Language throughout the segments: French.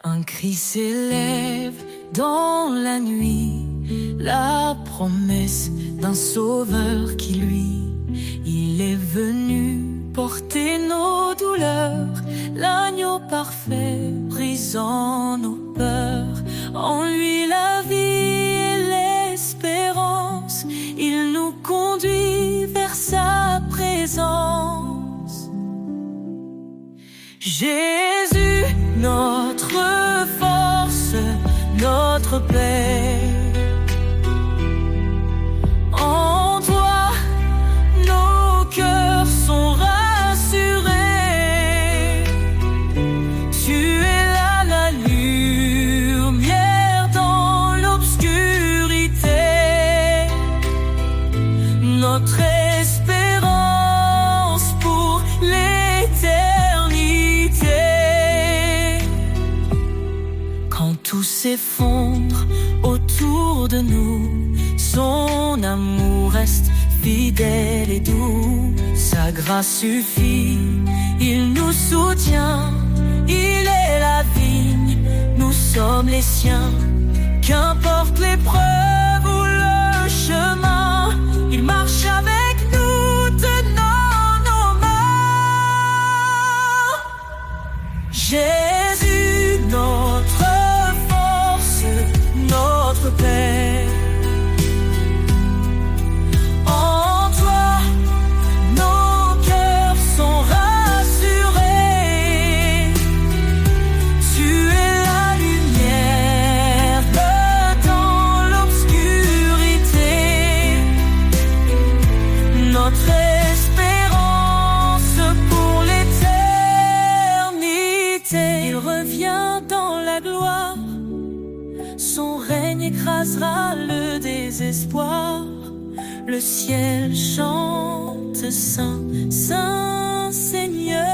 Un cri s'élève dans la nuit, la promesse d'un sauveur qui lui, il est venu porter nos douleurs, l'agneau parfait brisant nos peurs. En lui la vie et l'espérance, il nous conduit vers sa présence. Jésus, notre force, notre paix. En toi, nos cœurs sont rassurés. Tu es là la lumière dans l'obscurité. Notre espérance pour l'éternité. Quand tout s'effondre autour de nous, son amour reste fidèle et doux. Sa grâce suffit, il nous soutient. Il est la vigne, nous sommes les siens. Qu'importe l'épreuve ou le chemin, il marche avec nous, tenant nos mains. Jésus, notre force, notre paix. En toi, nos cœurs sont rassurés. Tu es la lumière dans l'obscurité. Notre espérance pour l'éternité. Il revient dans la gloire, son règne écrasera le désespoir. Le ciel chante Saint, Saint Seigneur.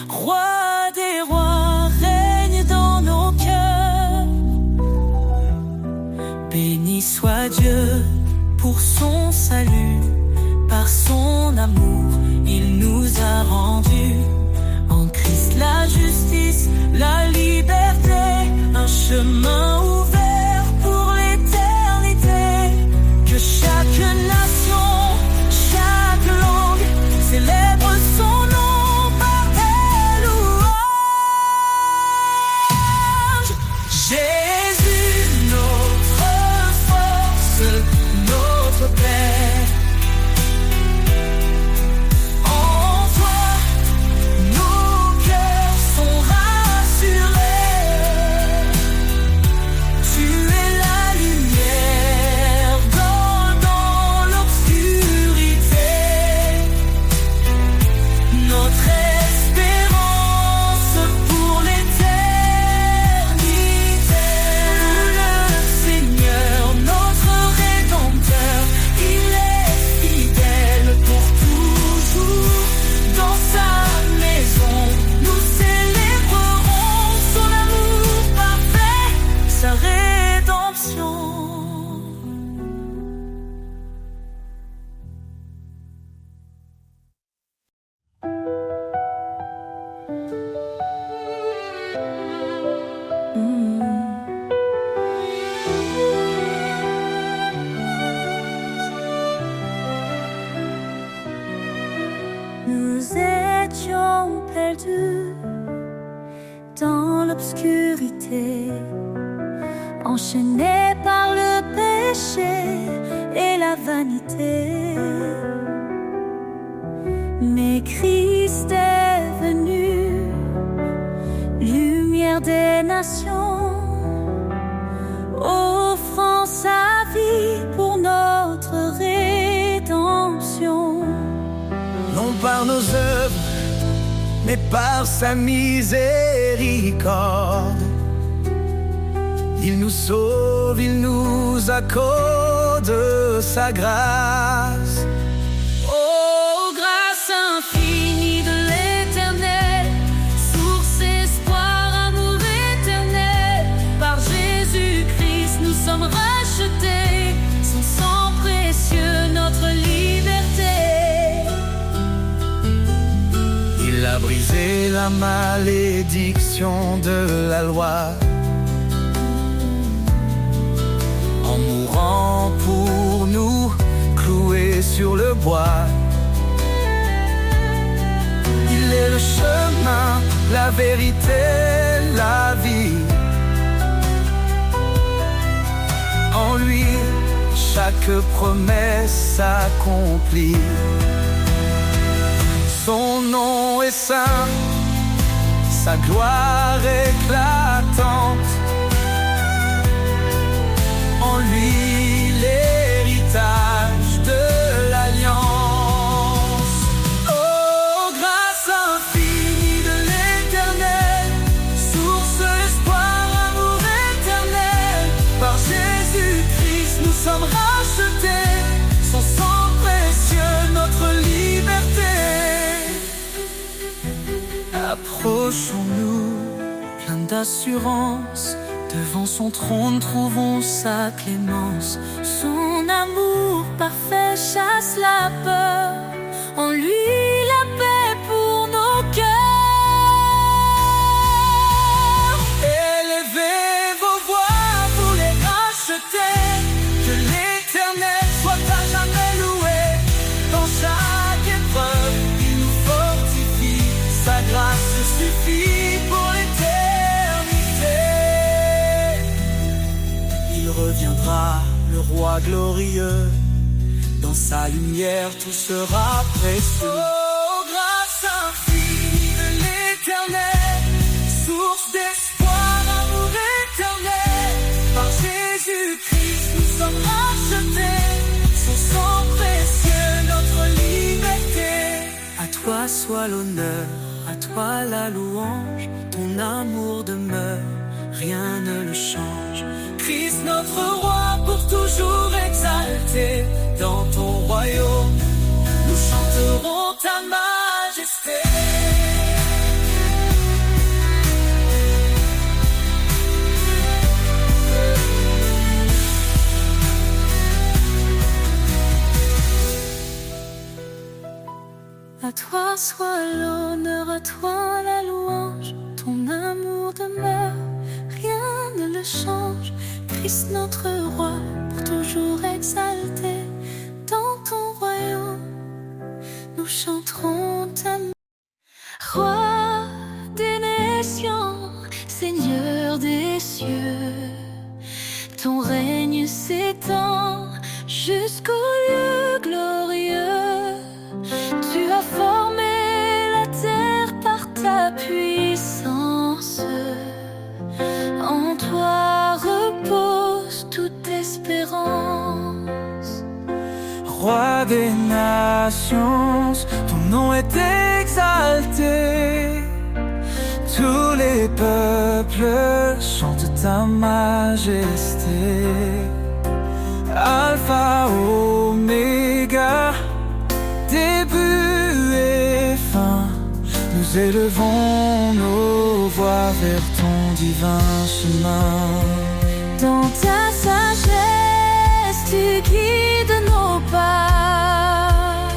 Roi des rois règne dans nos cœurs. Béni soit Dieu pour son salut. Par son amour, il nous a rendus. En Christ la justice, la liberté, un chemin ouvert pour l'éternité. Que chaque nation, chaque langue célèbre son nom par des louanges. Jésus, notre force, notre paix. En toi, nos cœurs sont rassurés. Tu es la lumière dans l'obscurité. Notre espérance pour l'éternité. Le Seigneur, notre Rédempteur, il est fidèle pour toujours. Dans sa maison, nous célébrerons son amour parfait, sa rédemption. Nous étions perdus dans l'obscurité, enchaînés par le péché et la vanité. Mais Christ est venu, lumière des nations, offrant sa vie pour notre rédemption. Non par nos œuvres, mais par sa miséricorde. Il nous sauve, il nous accorde sa grâce. Oh, grâce infinie de l'Éternel, source, espoir, amour éternel. Par Jésus-Christ, nous sommes rachetés. Son sang précieux, notre liberté. Il a t'as brisé la malédiction de la loi. En mourant pour nous, cloué sur le bois. Il est le chemin, la vérité, la vie. En lui, chaque promesse s'accomplit. Son nom est saint, sa gloire éclatante. En lui, l'héritage de l'alliance. Oh, grâce infinie de l'Éternel, source, espoir, amour éternel. Par Jésus-Christ, nous sommes rachetés. Son sang précieux, notre liberté. Approchons-nous, plein d'assurance. Devant son trône, trouvons sa clémence. Son amour parfait chasse la peur. En lui la paix pour nos cœurs. Élevez vos voix pour les racheter. Que l'Éternel soit à jamais loué. Dans chaque épreuve, il nous fortifie. Sa grâce suffit pour l'éternité. Il reviendra, le roi glorieux. Dans sa lumière, tout sera précieux. Oh, grâce infinie de l'Éternel, source d'espoir, amour éternel. Par Jésus-Christ, nous sommes rachetés. Son sang précieux, notre liberté. À toi soit l'honneur, à toi la louange. Ton amour demeure, rien ne le change. Christ notre roi, pour toujours exalté. Dans ton royaume, nous chanterons ta majesté. À toi soit l'honneur, à toi la louange. Ton amour demeure, rien ne le change. Christ notre roi, pour toujours exalté. Dans ton royaume, nous chanterons ta Roi des nations, Seigneur des cieux. Ton règne s'étend jusqu'au lieu glorieux. Tu as formé la terre par ta puissance. En toi repose toute espérance. Roi des nations, ton nom est exalté. Tous les peuples chantent ta majesté. Alpha, Oméga, début et fin. Nous élevons nos voix vers ton divin chemin. Dans ta sagesse, tu guides nos pas.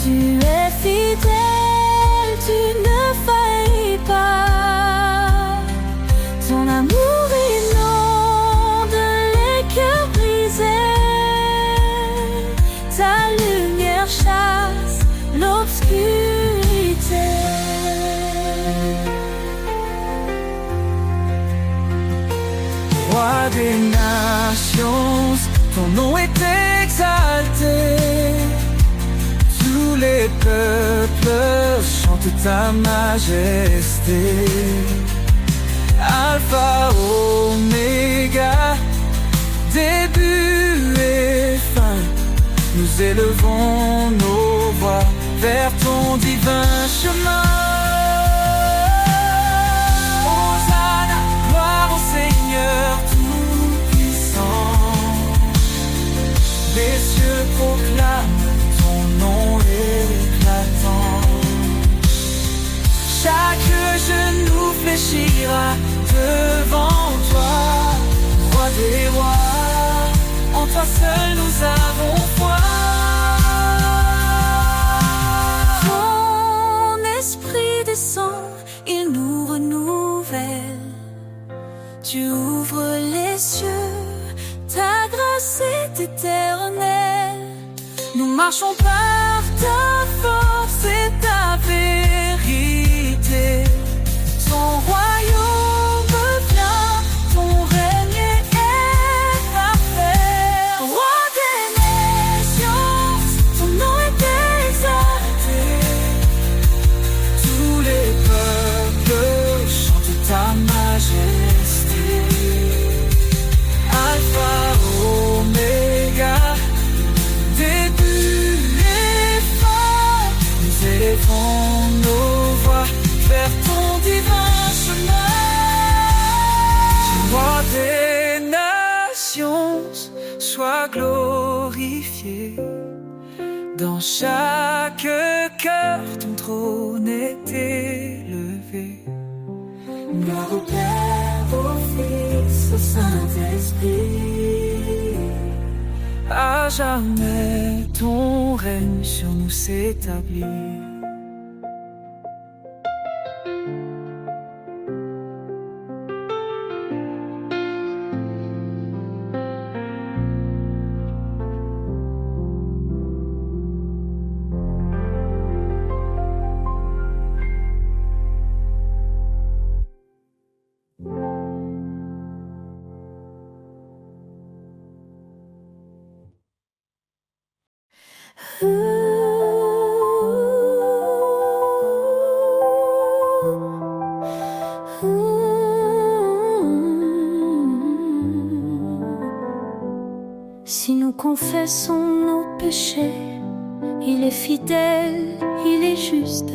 Tu es fidèle, tu ne faillis pas. Ton amour inonde les cœurs brisés. Ta lumière chasse l'obscurité. Roi des nations, ton nom est exalté. Tous les peuples chantent ta majesté. Alpha, Oméga, début et fin. Nous élevons nos voix vers ton divin chemin. Hosanna, gloire au Seigneur tout-puissant. Les cieux proclament ton nom éclatant. Chaque genou fléchira devant toi, roi des rois. En toi seul nous avons foi. Ton esprit marchons par ta force et ta vérité. Ton royaume vient, ton règne est parfait. Roi des nations, ton nom est exalté. Tous les peuples chantent ta majesté. Alpha, Oméga, début et fin, nous élevons nos voix vers ton divin chemin. Roi des nations, sois glorifié. Dans chaque cœur, ton trône est élevé. Gloire au Père, au Fils, au Saint-Esprit. À jamais ton règne sur nous s'établit. Si nous confessons nos péchés, il est fidèle, il est juste.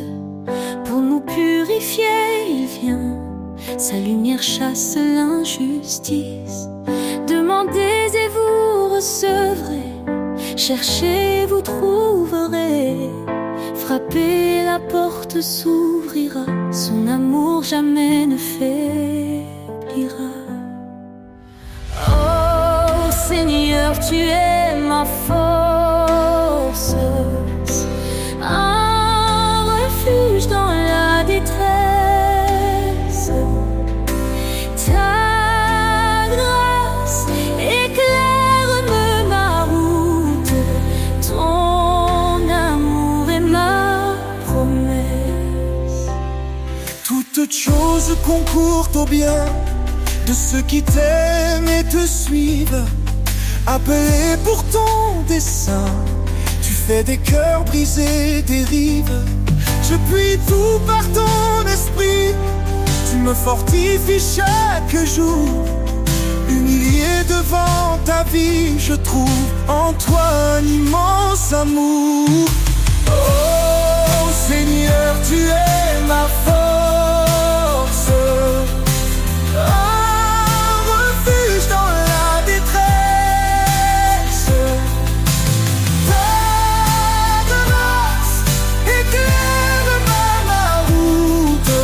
Pour nous purifier, il vient. Sa lumière chasse l'injustice. Demandez et vous recevrez. Cherchez, vous trouverez. Frappez, la porte s'ouvrira. Son amour jamais ne faiblira. Oh Seigneur, tu es ma force, un refuge dans la détresse. Ta grâce éclaire ma route, ton amour est ma promesse. Toutes choses concourent au bien de ceux qui t'aiment et te suivent. Appelé pour ton dessein, tu fais des cœurs brisés dérives. Je puis tout par ton esprit, tu me fortifies chaque jour. Humilié devant ta vie, je trouve en toi un immense amour. Oh Seigneur, tu es ma force, un refuge dans la détresse. Ta grâce éclaire ma route,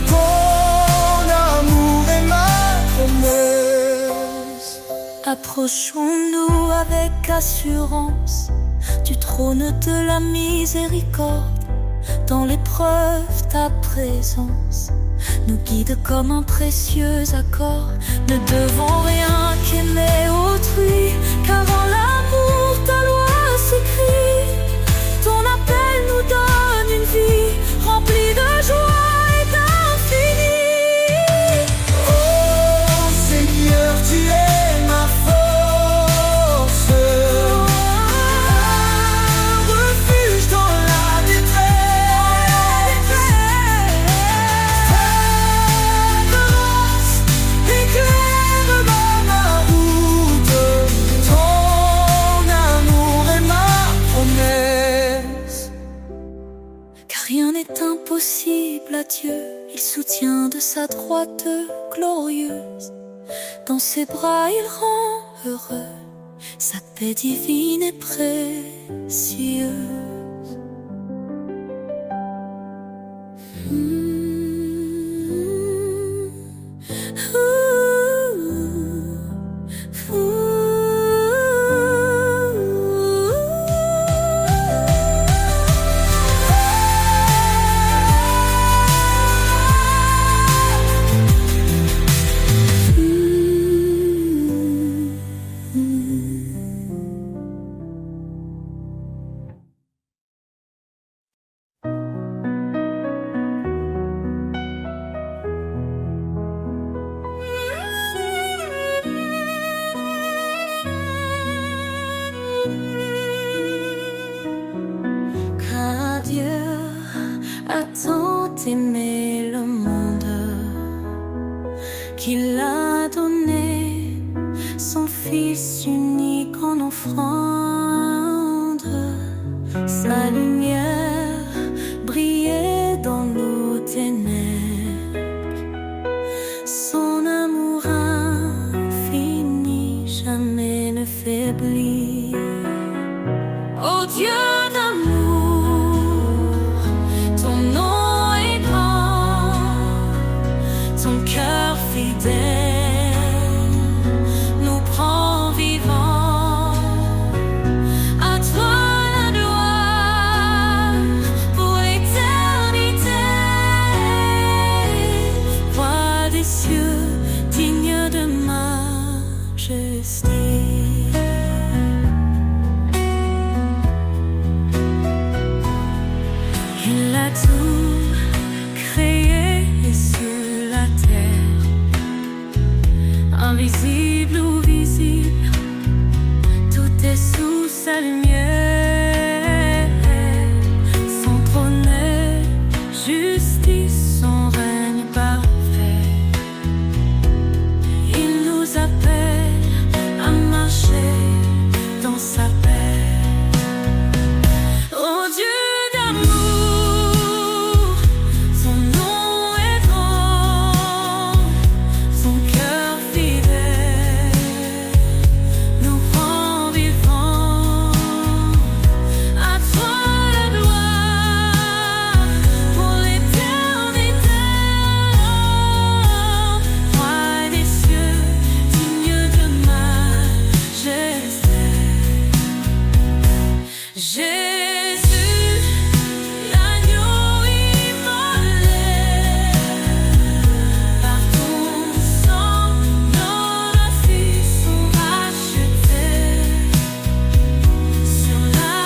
ton amour est ma promesse. Approchons-nous avec assurance du trône de la miséricorde. Dans l'épreuve, ta présence nous guide comme un précieux accord. Ne devons rien qu'aimer autrui, car en l'amour ta loi s'écrit. Ton appel nous donne une vie remplie de joie et d'infini. Oh Seigneur, tu es ma force, un refuge dans la détresse. Ta grâce éclaire ma route, ton amour est ma promesse. Car rien n'est impossible à Dieu, il soutient de sa droite glorieuse. Dans ses bras il rend heureux, sa paix divine est précieuse. a tant aimé le monde qu'il a donné son Fils unique en offrande. Sa lumière brillait dans nos ténèbres, son amour infini jamais ne faiblit. Ô Dieu d'amour, ton nom est grand, ton cœur fidèle nous prend vivants. À toi la gloire pour l'éternité, roi des cieux, digne de majesté. Il a tout créé sur la terre, invisible ou visible, tout est sous sa lumière. Son trône est justice, son règne parfait. Il nous appelle à marcher dans sa paix. Oh Dieu d'amour, son nom est grand, son cœur fidèle nous rend vivants. À toi la gloire pour l'éternité, roi des cieux, digne de majesté. Jésus, l'agneau immolé, par ton sang, nos vies sont rachetées. Sur la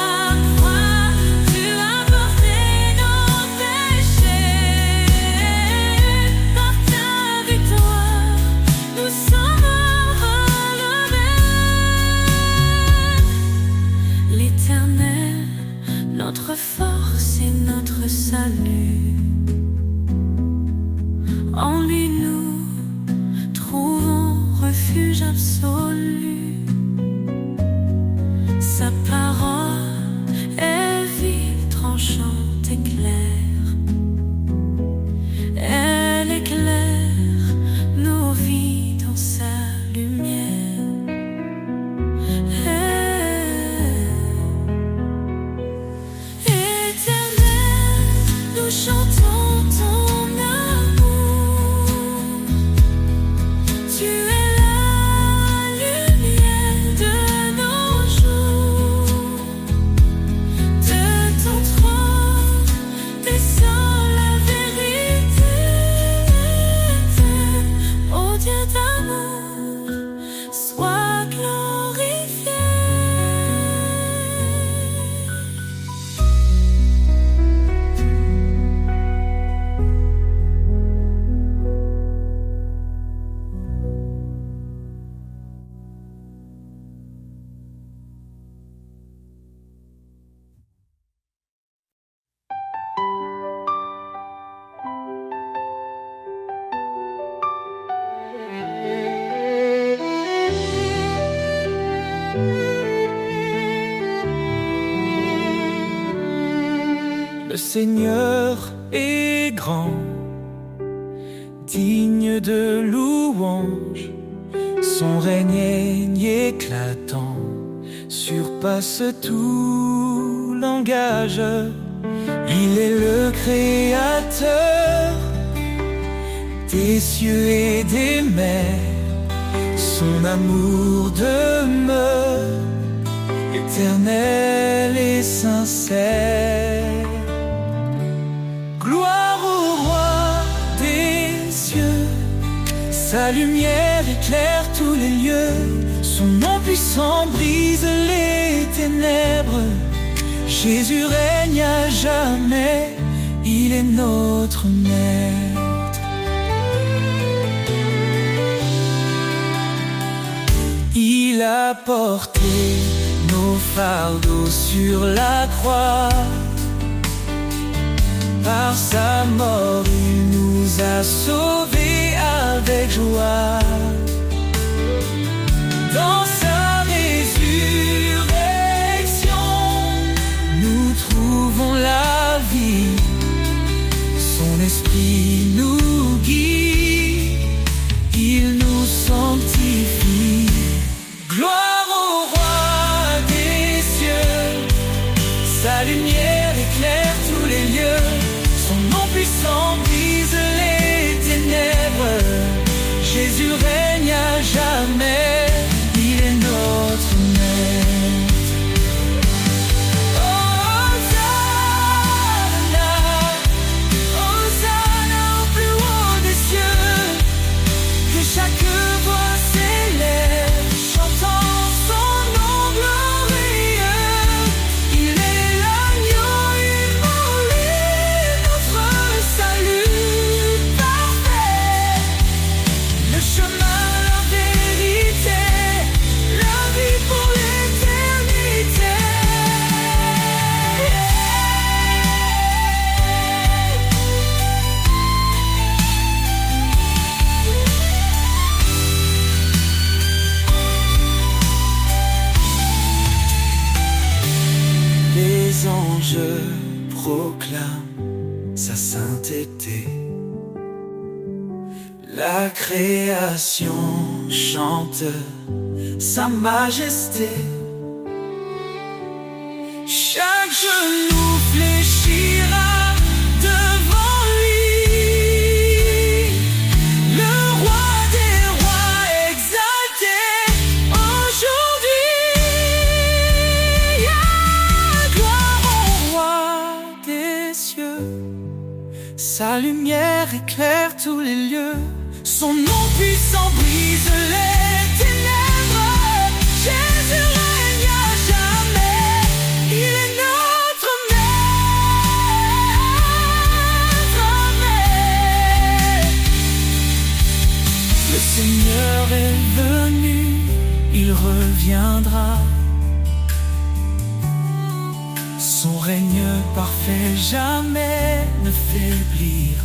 croix, tu as porté nos péchés. Par ta victoire, nous sommes relevés. L'Éternel, notre force et notre salut, en lui nous trouvons refuge absolu. Sa parole est vive, tranchante et claire. Elle éclaire nos vies dans sa lumière. Éternel, nous chantons ton amour. Tu es la lumière de nos jours. De ton trône descend la vérité. Ô Dieu d'amour, sois glorifié. Le Seigneur est grand, digne de louange. Son règne éclatant surpasse tout langage. Il est le créateur des cieux et des mers. Son amour demeure éternel et sincère. Gloire au roi des cieux, sa lumière éclaire tous les lieux. Son nom puissant brise les ténèbres. Jésus règne à jamais, il est notre maître. Il a porté nos fardeaux sur la croix. Par sa mort, il nous a sauvés avec joie. Dans sa résurrection, nous trouvons la vie. Son esprit nous guide, il nous sanctifie. Gloire au roi des cieux, sa lumière éclaire tous les lieux. Son nom puissant brise les ténèbres. Jésus règne à jamais, il est notre maître. Hosanna, Hosanna au plus haut des cieux. Que chaque voix s'élève, chantant son nom glorieux. Il est l'agneau immolé, notre salut parfait. Le chemin, la vérité, la vie pour l'éternité. Les anges proclament sa sainteté. La création chante sa majesté. Chaque genou fléchira devant lui. Le roi des rois exalté aujourd'hui. Gloire au roi des cieux, sa lumière éclaire tous les lieux. Son nom puissant brise les ténèbres. Jésus règne à jamais, il est notre maître. Amen. Le Seigneur est venu, il reviendra. Son règne parfait jamais ne faiblira.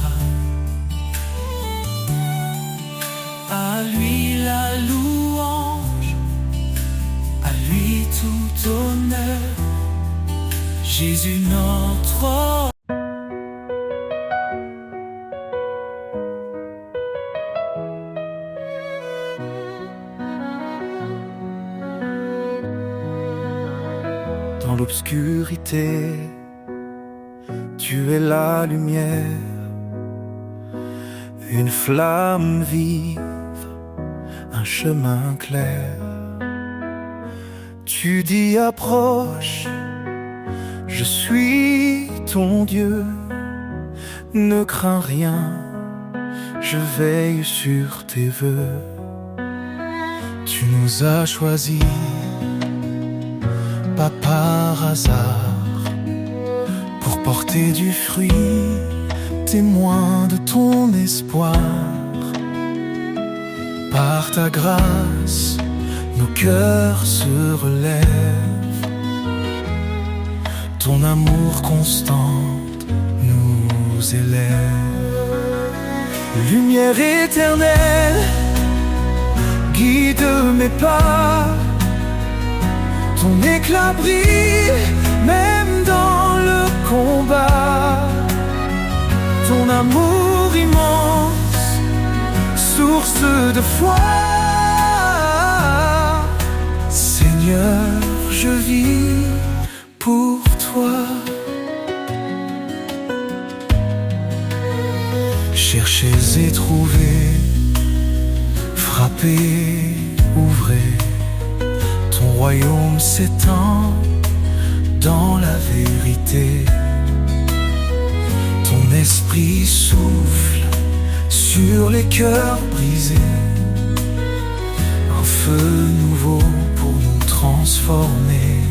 À lui la louange, à lui tout honneur. Jésus notre dans l'obscurité, tu es la lumière, une flamme vive, un chemin clair. Tu dis approche, je suis ton Dieu, ne crains rien, je veille sur tes vœux. Tu nous as choisis, pas par hasard, pour porter du fruit, témoin de ton espoir. Par ta grâce, nos cœurs se relèvent. Ton amour constant nous élève. Lumière éternelle, guide mes pas. Ton éclat brille même dans le combat. Ton amour immense, source de foi. Seigneur, je vis pour toi. Cherchez et trouvez, frappez, ouvrez. Ton royaume s'étend dans la vérité. Ton esprit souffle sur les cœurs brisés. Un feu nouveau pour nous transformer.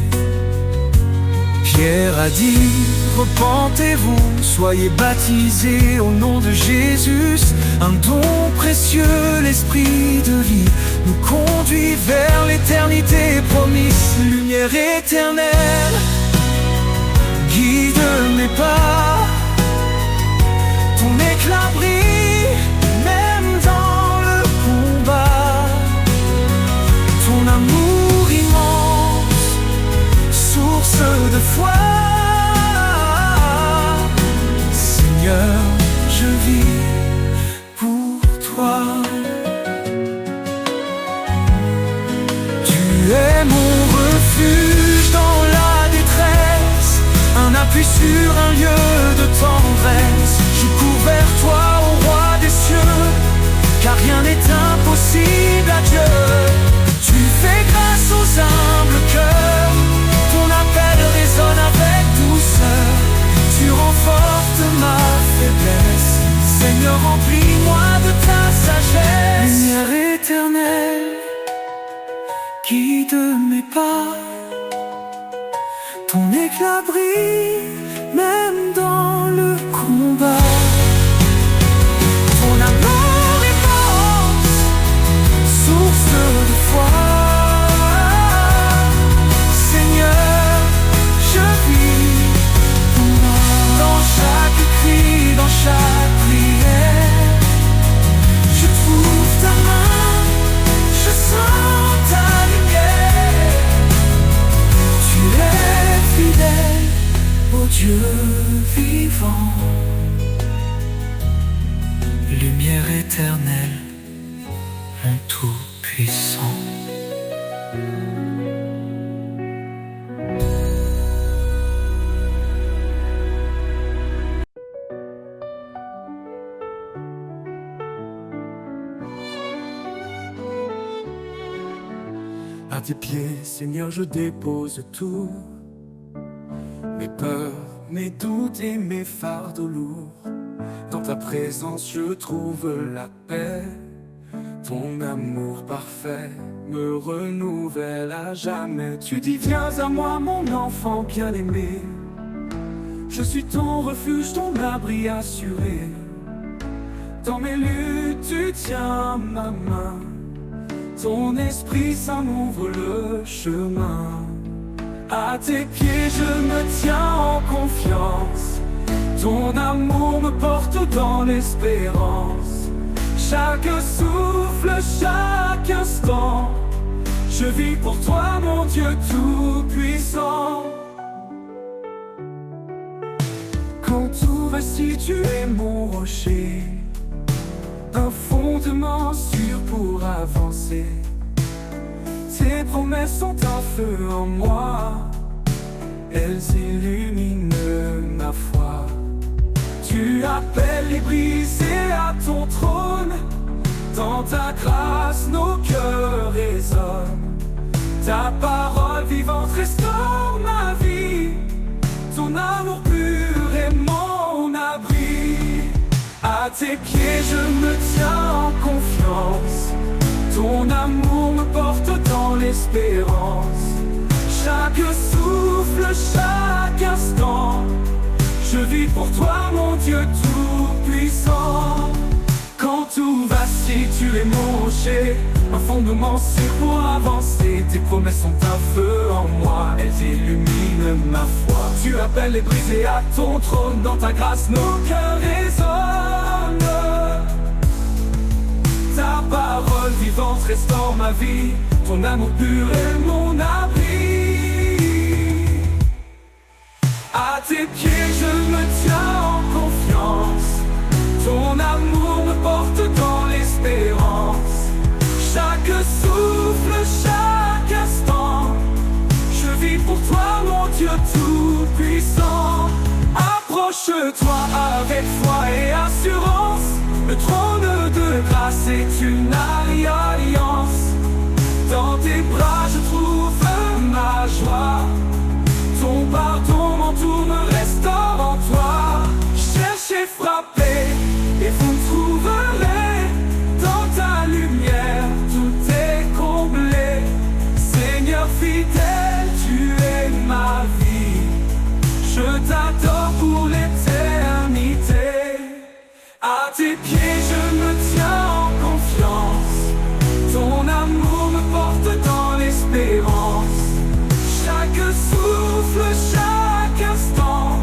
Pierre a dit, repentez-vous, soyez baptisés au nom de Jésus. Un don précieux, l'esprit de vie, nous conduit vers l'éternité promise. Lumière éternelle, guide mes pas. éclat brille, même dans le combat. Ton amour immense, source de foi. Seigneur, je vis pour toi. Tu es mon refuge dans la détresse, un appui sur un lieu de tendresse. Je cours vers toi, ô roi des cieux, car rien n'est impossible à Dieu. Tu fais grâce aux humbles cœurs, ton appel résonne avec douceur. Tu renforces ma faiblesse, Seigneur, remplis-moi de ta sagesse. Lumière éternelle, guide mes pas, ton éclat brille même dans le combat. Ton amour immense, source de foi. Seigneur, je vis pour moi. Dans chaque cri, dans chaque prière, je trouve ta main, je sens ta lumière. Tu es fidèle, ô Dieu vivant, lumière éternelle, mon tout-puissant. À tes pieds, Seigneur, je dépose tout, mes peurs, mes doutes et mes fardeaux lourds. Dans ta présence, je trouve la paix. Ton amour parfait me renouvelle à jamais. Tu dis, viens à moi, mon enfant bien-aimé. Je suis ton refuge, ton abri assuré. Dans mes luttes, tu tiens ma main. Ton esprit saint m'ouvre le chemin. À tes pieds je me tiens en confiance. Ton amour me porte dans l'espérance. Chaque souffle, chaque instant, je vis pour toi, mon Dieu tout-puissant. Quand tout vacille, tu es mon rocher, un fondement sûr pour avancer. Tes promesses sont un feu en moi, elles illuminent ma foi. Tu appelles les brisés à ton trône, dans ta grâce nos cœurs résonnent. Ta parole vivante restaure ma vie, ton amour pur est mon abri. À tes pieds je me tiens en confiance, ton amour me porte dans l'espérance. Chaque souffle, chaque instant, je vis pour toi, mon Dieu tout-puissant. Quand tout vacille, tu es mon rocher, un fondement sûr pour avancer. Tes promesses sont un feu en moi, elles illuminent ma foi. Tu appelles les brisés à ton trône, dans ta grâce nos cœurs résonnent. Ta parole vivante restaure ma vie, ton amour pur est mon abri. À tes pieds je me tiens en confiance, ton amour me porte dans l'espérance. Chaque souffle, chaque instant, je vis pour toi, mon Dieu tout-puissant. Approche-toi avec foi et assurance, le trône de grâce est une alliance. Dans tes bras je trouve ma joie, ton pardon m'entoure, me restaure en toi. Cherchez, frappez et vous me trouverez, dans ta lumière tout est comblé. Seigneur fidèle, tu es ma vie, je t'adore pour l'éternité. À tes pieds je me tiens en confiance, ton amour me porte dans l'espérance. Chaque souffle, chaque instant,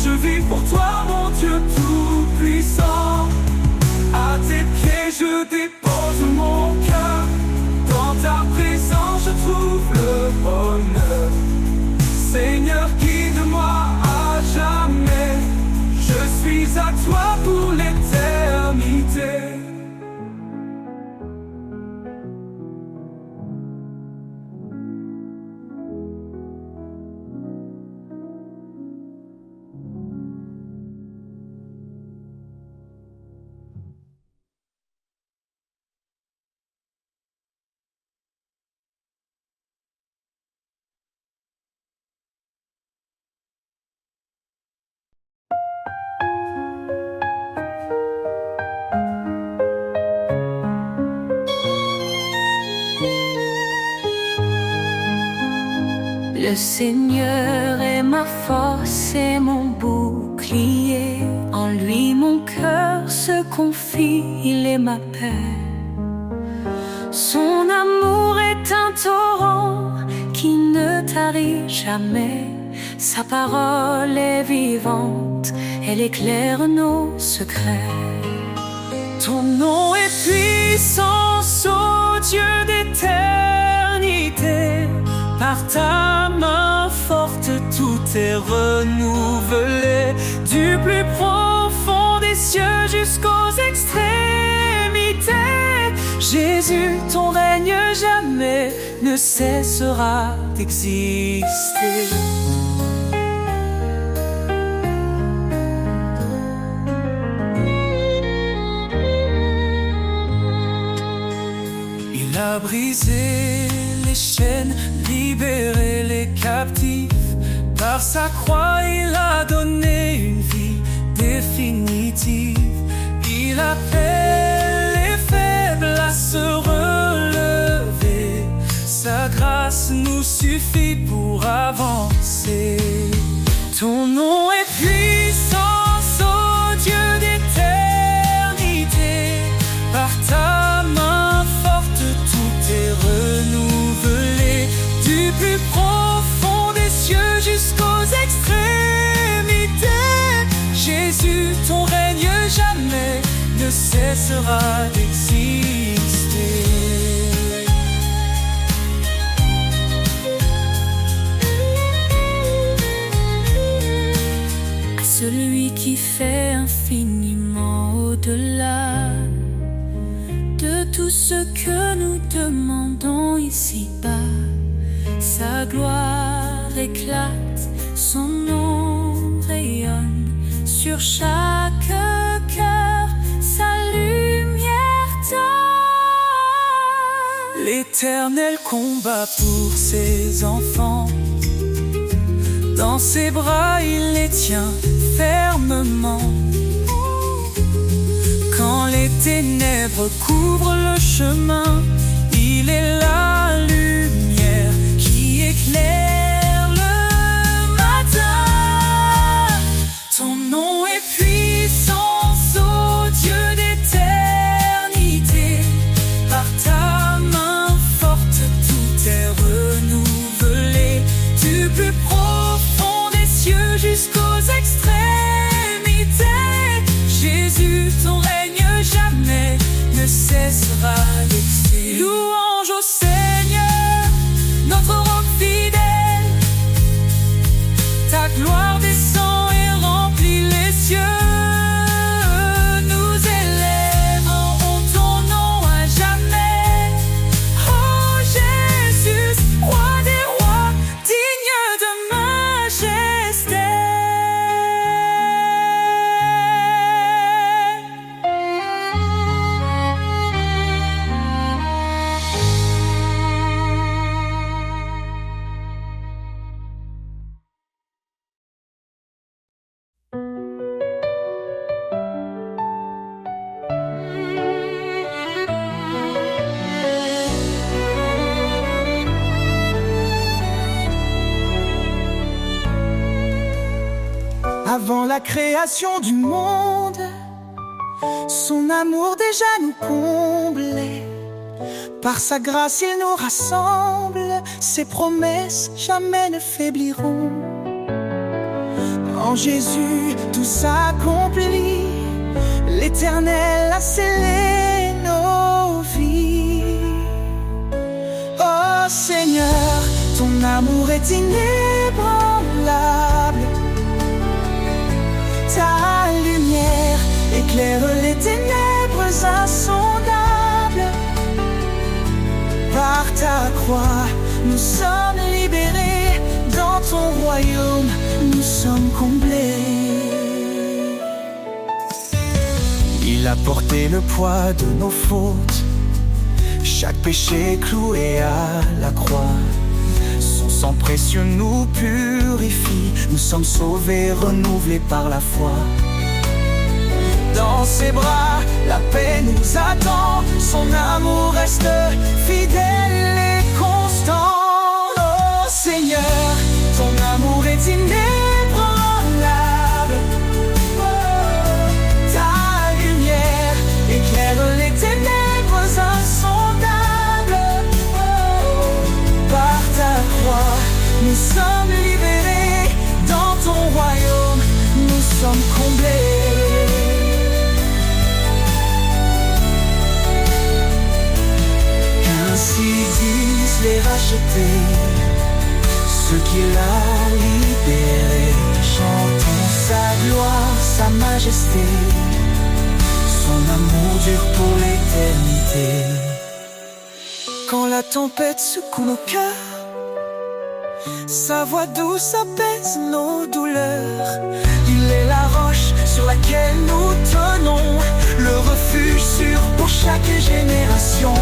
je vis pour toi, mon Dieu tout-puissant. puissant. À tes pieds je dépose mon cœur. Dans ta présence je trouve le bonheur. Seigneur, guide-moi à jamais. Je suis à toi pour l'éternité. Le Seigneur est ma force et mon bouclier. En lui mon cœur se confie, il est ma paix. Son amour est un torrent qui ne tarit jamais. Sa parole est vivante, elle éclaire nos secrets. Ton nom est puissance, ô Dieu d'éternité. Par ta main forte, tout est renouvelé. Du plus profond des cieux jusqu'aux extrémités. Jésus, ton règne jamais ne cessera d'exister. Il a brisé les chaînes, libéré les captifs. Par sa croix, il a donné une vie définitive. Il appelle les faibles à se relever. Sa grâce nous suffit pour avancer. Ton nom est puissance, ô Dieu d'éternité. Par ta main forte, tout est renouvelé. Du plus profond des cieux jusqu'aux extrémités. Jésus, ton règne jamais ne cessera d'exister. À celui qui fait infiniment au-delà de tout ce que nous demandons ici-bas. Sa gloire éclate, son nom rayonne sur chaque cœur, sa lumière donne. L'Éternel combat pour ses enfants. Dans ses bras, il les tient fermement. Quand les ténèbres couvrent le chemin, il est la lumière qui éclaire le matin. Ton nom est puissance, ô Dieu d'éternité. Par ta main forte, tout est renouvelé. Du plus profond des cieux jusqu'aux extrémités. Jésus, ton règne jamais ne cessera d'exister. Louange au Seigneur, notre roc fidèle. Ta gloire descend et remplit les cieux. Nous élèverons ton nom à jamais. Oh Jésus, roi des rois, digne de majesté. Avant la création du monde, son amour déjà nous comblait. Par sa grâce il nous rassemble, ses promesses jamais ne faibliront. En Jésus tout s'accomplit, l'Éternel a scellé nos vies. Oh Seigneur, ton amour est inébranlable. Ta lumière éclaire les ténèbres insondables. Par ta croix, nous sommes libérés. Dans ton royaume, nous sommes comblés. Il a porté le poids de nos fautes, chaque péché cloué à la croix. Son sang précieux nous purifie. Nous sommes sauvés, renouvelés par la foi. Dans ses bras, la paix nous attend. Son amour reste fidèle et constant. Oh Seigneur, ton amour est inébranlable. Oh, ta lumière éclaire les ténèbres insondables. Oh, par ta croix, nous sommes libérés. Dans ton royaume, nous sommes comblés. Ainsi disent les rachetés, ceux qu'il a libérés. Chantons sa gloire, sa majesté, son amour dure pour l'éternité. Quand la tempête secoue nos cœurs, sa voix douce apaise nos douleurs. Il est la roche sur laquelle nous tenons, le refuge sûr pour chaque génération.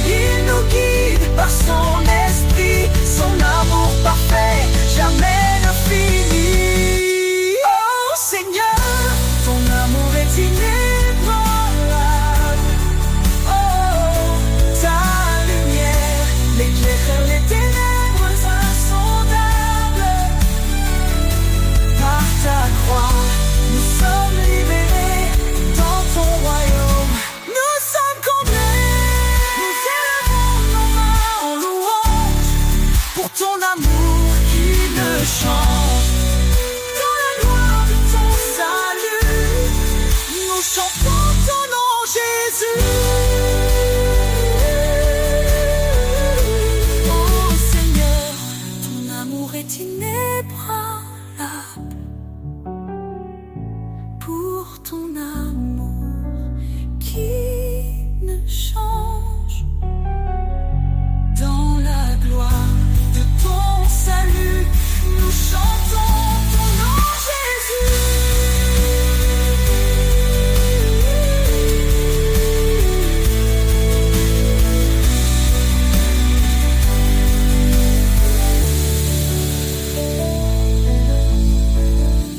Il nous guide par son esprit, son amour parfait jamais ne finit. Oh Seigneur, ton amour est inébranlable. Oh, ta lumière éclaire les ténèbres insondables. Par ta croix, nous sommes libérés. Dans ton royaume, nous sommes comblés. Nous élevons nos mains en louange pour ton amour qui ne change. Dans la gloire de ton salut, nous chantons ton nom, Jésus. Oh Seigneur, ton amour est inébranlable. Pour ton amour qui ne change. Dans la gloire de ton salut, nous chantons ton nom, Jésus.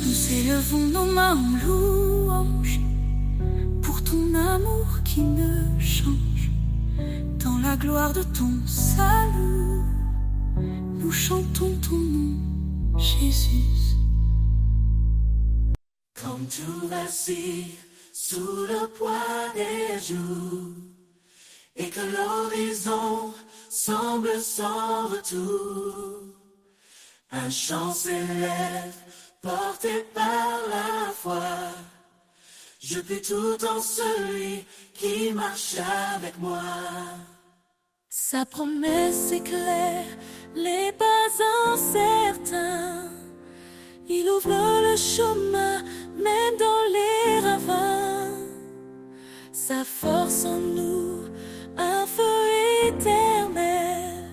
Nous élevons nos mains en louange pour ton amour qui ne change. Dans la gloire de ton salut, nous chantons ton nom, Jésus. Comme tout vacille sous le poids des jours, et que l'horizon semble sans retour, un chant s'élève porté par la foi. Je puis tout en celui qui marche avec moi. Sa promesse éclaire les pas incertains. Il ouvre le chemin même dans les ravins. Sa force en nous, un feu éternel,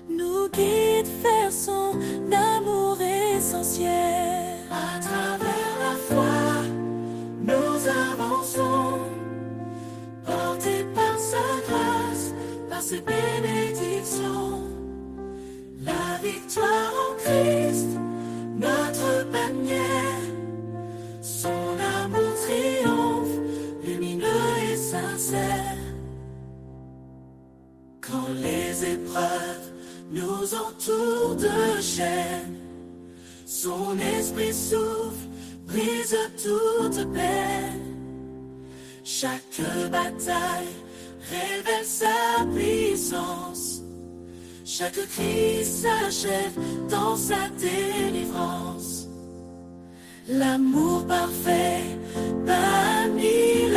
nous guide vers son amour essentiel. À travers la foi, nous avançons, portés par sa grâce, par ses bénédictions. La victoire en Christ, notre bannière. Son amour triomphe, lumineux et sincère. Quand les épreuves nous entourent de chaînes, son esprit souffle, brise toute peine. Chaque bataille révèle sa puissance. Chaque cri s'achève dans sa délivrance. L'amour parfait bannit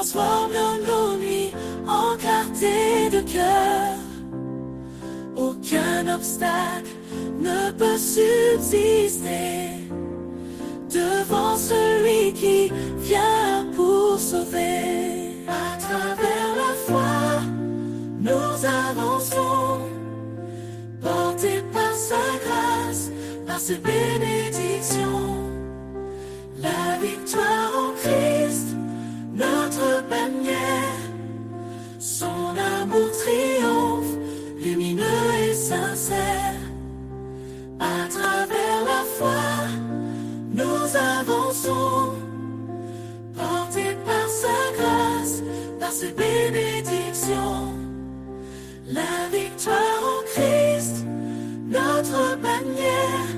transforme nos nuits en clarté de cœur. Aucun obstacle ne peut subsister devant celui qui vient pour sauver. À travers la foi, nous avançons, portés par sa grâce, par ses bénédictions. La victoire en Christ, notre bannière, son amour triomphe, lumineux et sincère. À travers la foi, nous avançons, portés par sa grâce, par ses bénédictions. La victoire en Christ, notre bannière,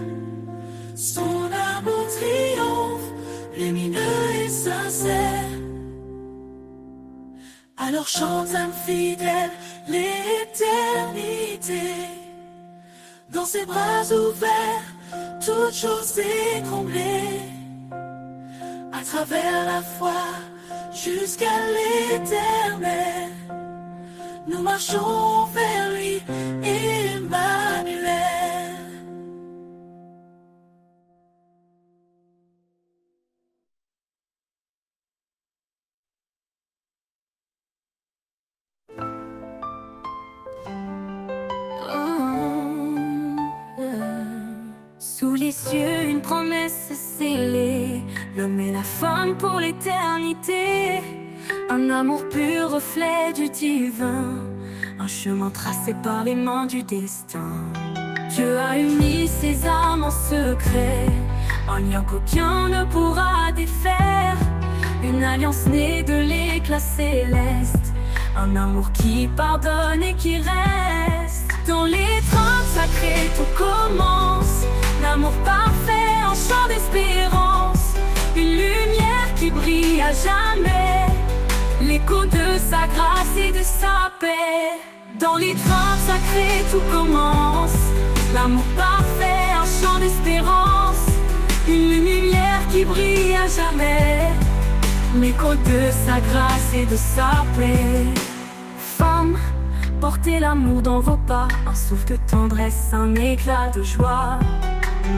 son amour triomphe, lumineux et sincère. Alors chante âme fidèle l'éternité. Dans ses bras ouverts, toute chose est comblée. À travers la foi, jusqu'à l'éternel, nous marchons vers lui, Emmanuel. Sous les cieux, une promesse scellée, l'homme et la femme pour l'éternité. Un amour pur, reflet du divin, un chemin tracé par les mains du destin. Dieu a uni ses âmes en secret, un lien qu'aucun ne pourra défaire. Une alliance née de l'éclat céleste, un amour qui pardonne et qui reste. Dans l'étreinte sacrée tout commence, l'amour parfait, un chant d'espérance, une lumière qui brille à jamais, l'écho de sa grâce et de sa paix. Dans l'étreinte sacrée tout commence, l'amour parfait, un chant d'espérance, une lumière qui brille à jamais, l'écho de sa grâce et de sa paix. Femme, portez l'amour dans vos pas, un souffle de tendresse, un éclat de joie.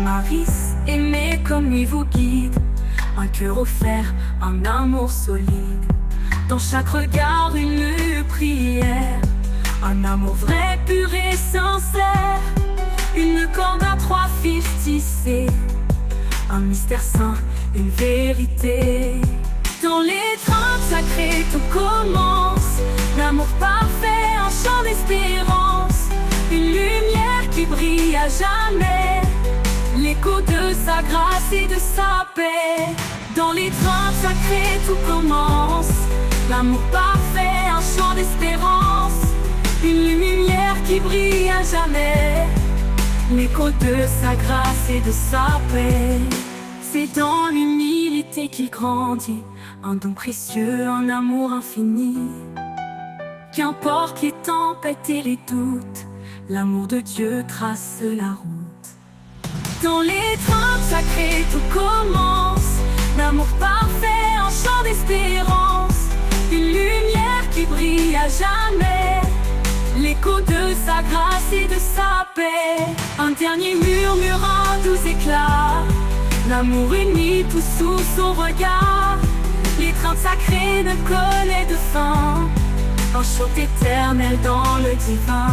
Maris, aimez comme lui vous guide, un cœur offert, un amour solide. Dans chaque regard une prière, un amour vrai, pur et sincère. Une corde à 3 fils tissés, un mystère saint, une vérité. Dans l'étreinte sacrée tout commence, l'amour parfait, un chant d'espérance, une lumière qui brille à jamais, l'écho de sa grâce et de sa paix. Dans l'étreinte sacrée tout commence, l'amour parfait, un chant d'espérance, une lumière qui brille à jamais, l'écho de sa grâce et de sa paix. C'est dans l'humilité qu'il grandit, un don précieux, un amour infini. Qu'importe les tempêtes et les doutes, l'amour de Dieu trace la route. Dans l'étreinte sacrée tout commence, l'amour parfait, un chant d'espérance, une lumière qui brille à jamais, l'écho de sa grâce et de sa paix. Un dernier murmure, un doux éclat, l'amour uni tout sous son regard. L'étreinte sacrée ne connaît de fin, un chant éternel dans le divin.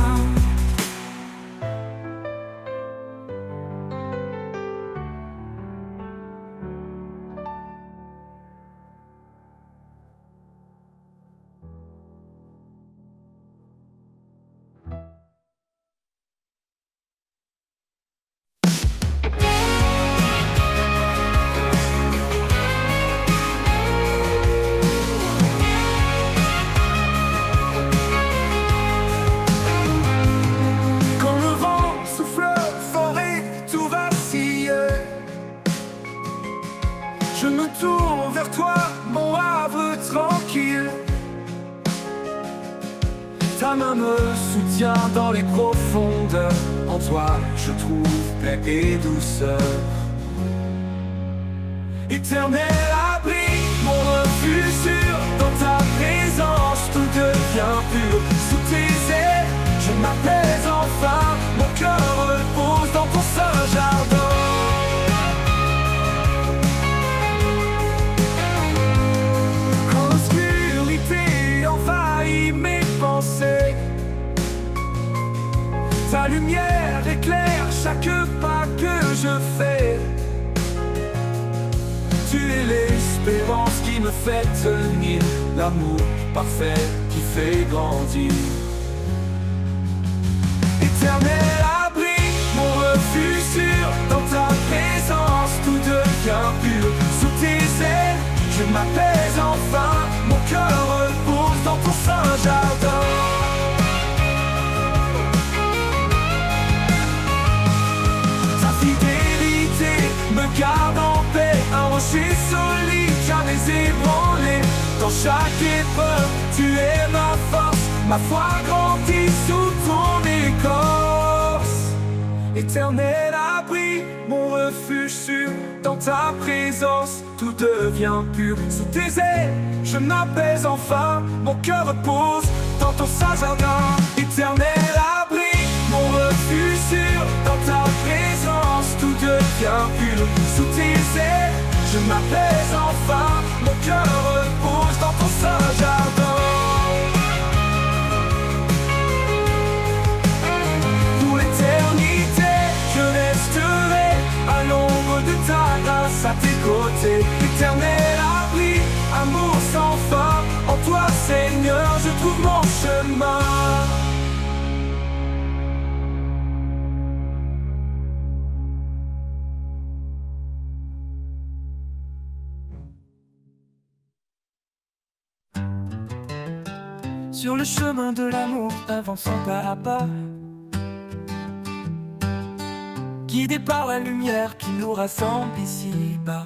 Je me tourne vers toi, mon havre tranquille. Ta main me soutient dans les profondeurs. En toi, je trouve paix et douceur. Éternel abri, mon refuge sûr dans ta tu es l'espérance qui me fait tenir, l'amour parfait qui fait grandir. Éternel abri, mon refuge sûr, dans ta présence tout devient pur. Sous tes ailes, je m'apaise enfin, mon cœur repose dans ton saint jardin. Ta fidélité me garde en paix, un rocher solide, jamais ébranlé. Dans chaque épreuve, tu es ma force, ma foi grandit sous ton écorce. Éternel abri, mon refuge sûr, dans ta présence, tout devient pur. Sous tes ailes, je m'apaise enfin, mon cœur repose dans ton saint jardin. Éternel abri, mon refuge sûr, dans ta présence, tout devient pur. Sous tes ailes, je m'apaise enfin, mon cœur repose dans ton saint jardin. Pour l'éternité, je resterai à l'ombre de ta grâce à tes côtés. Éternel abri, amour sans fin, en toi Seigneur je trouve mon chemin. Sur le chemin de l'amour, avançons pas à pas, guidés par la lumière qui nous rassemble ici-bas.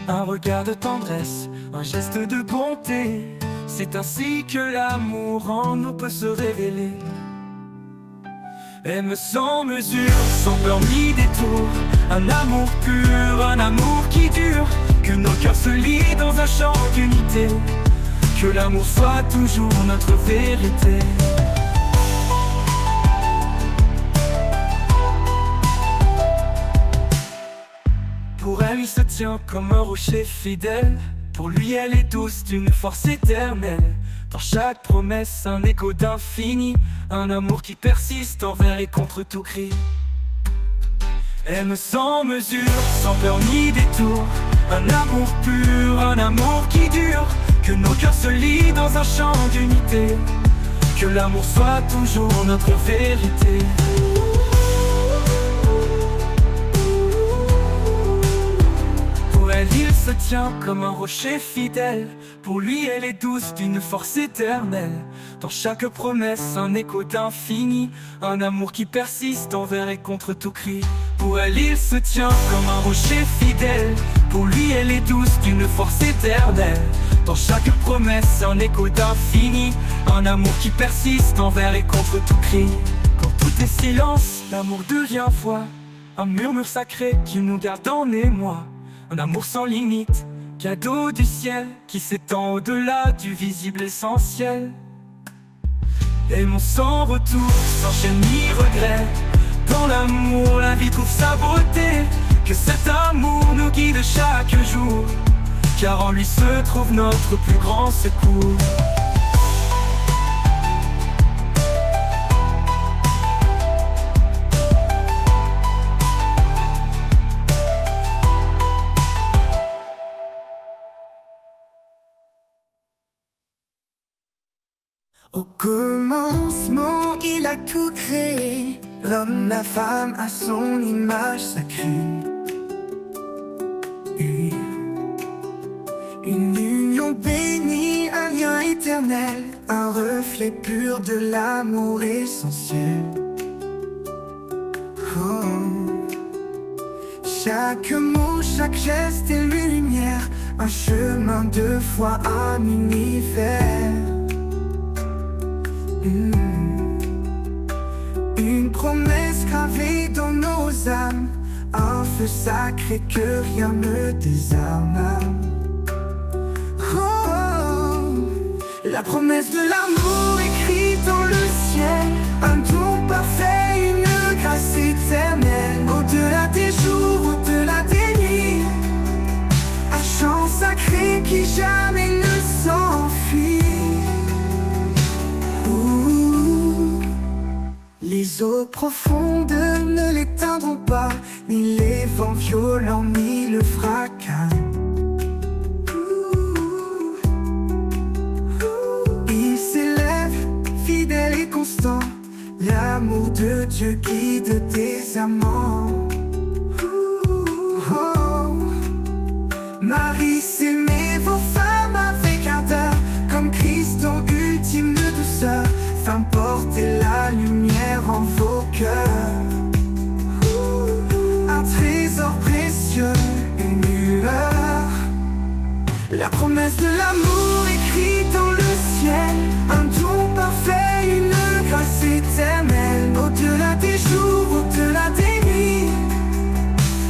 Un regard de tendresse, un geste de bonté, c'est ainsi que l'amour en nous peut se révéler. Aime sans mesure, sans peur ni détour, un amour pur, un amour qui dure, que nos cœurs se lient dans un chant d'unité, que l'amour soit toujours notre vérité. Pour elle, il se tient comme un rocher fidèle. Pour lui, elle est douce d'une force éternelle. Dans chaque promesse, un écho d'infini, un amour qui persiste envers et contre tout cri. Aime sans mesure, sans peur ni détour, un amour pur, un amour qui dure, que nos cœurs se lient dans un chant d'unité, que l'amour soit toujours notre vérité. Pour elle, il se tient comme un rocher fidèle. Pour lui, elle est douce d'une force éternelle. Dans chaque promesse, un écho d'infini, un amour qui persiste envers et contre tout cri. Pour elle, il se tient comme un rocher fidèle. Pour lui, elle est douce d'une force éternelle. Dans chaque promesse, un écho d'infini, un amour qui persiste envers et contre tout cri. Quand tout est silence, l'amour devient voix, un murmure sacré qui nous garde en émoi. Un amour sans limite, cadeau du ciel, qui s'étend au-delà du visible essentiel. Aimons sans retour, sans chaîne ni regret. Dans l'amour, la vie trouve sa beauté. Que cet amour nous guide chaque jour, car en lui se trouve notre plus grand secours. Au commencement, il a tout créé, l'homme, la femme à son image sacrée. Une union bénie, un lien éternel, un reflet pur de l'amour essentiel. Oh. Chaque mot, chaque geste est lumière, un chemin de foi, un univers. Une promesse gravée dans nos âmes, un feu sacré que rien ne désarme. Oh, la promesse de l'amour écrite dans le ciel, un don parfait, une grâce éternelle. Au-delà des jours, au-delà des nuits, un chant sacré qui jamais ne s'enfuit. Les eaux profondes ne l'éteindront pas, ni les vents violents, ni le fracas. Dieu guide tes amants. Marie, s'aimez vos femmes avec ardeur, comme Christ en ultime douceur. Femmes, portez la lumière en vos cœurs. Un trésor précieux, une lueur. La promesse de l'amour écrite dans le ciel, un don parfait, une grâce éternelle. Au-delà des jours, au-delà des nuits,